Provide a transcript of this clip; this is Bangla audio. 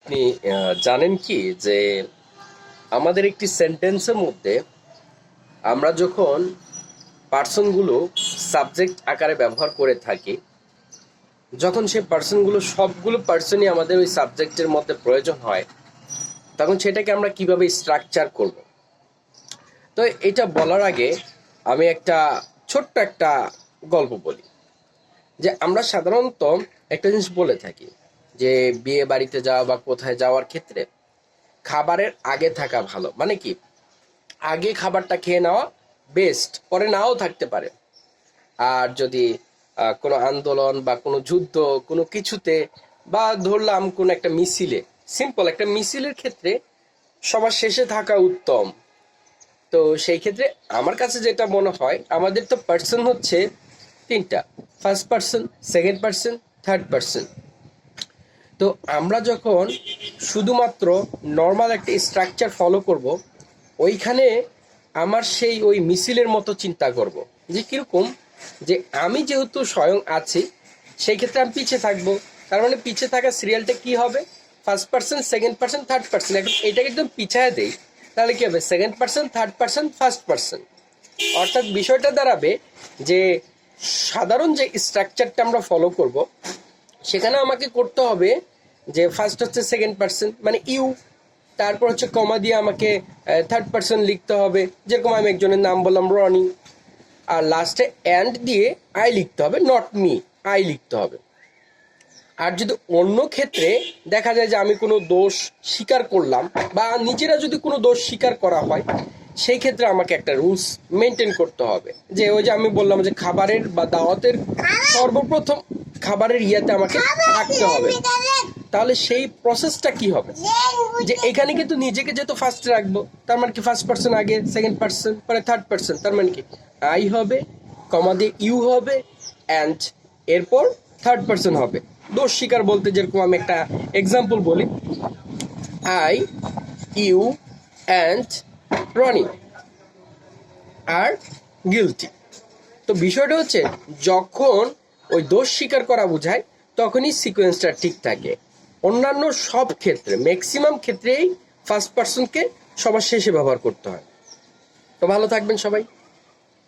আপনি জানেন কি যে আমাদের একটি সেন্টেন্সের মধ্যে আমরা যখন পার্সনগুলো সাবজেক্ট আকারে ব্যবহার করে থাকি, যখন সেই পার্সনগুলো সবগুলো পার্সনই আমাদের ওই সাবজেক্টের মধ্যে প্রয়োজন হয়, তখন সেটাকে আমরা কিভাবে স্ট্রাকচার করব। তো এটা বলার আগে আমি ছোট্ট একটা গল্প বলি। যে আমরা সাধারণত একটা জিনিস বলে থাকি যে বিয়ে বাড়িতে যাওয়া বা কোথায় যাওয়ার ক্ষেত্রে খাবারের আগে থাকা ভালো। মানে কি, আগে খাবারটা খেয়ে নেওয়া বেস্ট, পরে নাও থাকতে পারে। আর যদি কোনো আন্দোলন বা কোনো যুদ্ধ কোনো কিছুতে, বা ধরলাম কোনো একটা মিছিলে, সিম্পল একটা মিছিলের ক্ষেত্রে সবার শেষে থাকা উত্তম। তো সেই ক্ষেত্রে আমার কাছে যেটা মনে হয়, আমাদের তো পার্সন হচ্ছে তিনটা: first person, second person, third person. তো আমরা যখন শুধুমাত্র নর্মাল একটা স্ট্রাকচার ফলো করব, ওইখানে আমার সেই ওই মিছিলের মতো চিন্তা করব যে কীরকম, যে আমি যেহেতু স্বয়ং আছি, সেই ক্ষেত্রে আমি পিছিয়ে থাকবো। তার মানে পিছিয়ে থাকা সিরিয়ালটা কি হবে? First person, second person, third person. এখন এটাকে একদম পিছায় দেই, তাহলে কি হবে? Second person, third person, first person. অর্থাৎ বিষয়টা দাঁড়াবে যে সাধারণ যে স্ট্রাকচারটা আমরা ফলো করব, সেখানে আমাকে করতে হবে যে ফার্স্ট হচ্ছে সেকেন্ড পার্সন মানে ইউ, তারপর হচ্ছে কমা দিয়ে আমাকে থার্ড পার্সন লিখতে হবে, যেরকম আমি একজনের নাম বললাম রনি, আর লাস্টে অ্যান্ড দিয়ে আই লিখতে হবে, নট মি, আই লিখতে হবে। আর যদি অন্য ক্ষেত্রে দেখা যায় যে আমি কোনো দোষ স্বীকার করলাম, বা নিজেরা যদি কোনো দোষ স্বীকার করা হয়, সেই ক্ষেত্রে আমাকে একটা রুলস মেনটেন করতে হবে। যে ওই যে আমি বললাম যে খাবারের বা দাওয়াতের সর্বপ্রথম খাবারের ইয়াতে আমাকে থাকতে হবে। তাহলে সেই প্রসেসটা কি হবে? যে এখানে কিন্তু নিজেকে যেহেতু ফার্স্ট রাখবো, তার মানে কি ফার্স্ট পার্সন আগে, সেকেন্ড পার্সন পরে থার্ড পার্সন, তার মানে কি আই হবে, কমা দিয়ে ইউ হবে, অ্যান্ড এরপর থার্ড পার্সন হবে। দোষ স্বীকার বলতে যেরকম আমি একটা এক্সাম্পল বলি, I, you and Roni are guilty. তো বিষয়টা হচ্ছে, যখন ওই দোষ স্বীকার করা বোঝায়, তখনই সিকোয়েন্সটা ঠিক থাকে। অন্যান্য সব ক্ষেত্রে, ম্যাক্সিমাম ক্ষেত্রেই ফার্স্ট পার্সনকে সবার শেষে ব্যবহার করতে হয়। তো ভালো থাকবেন সবাই।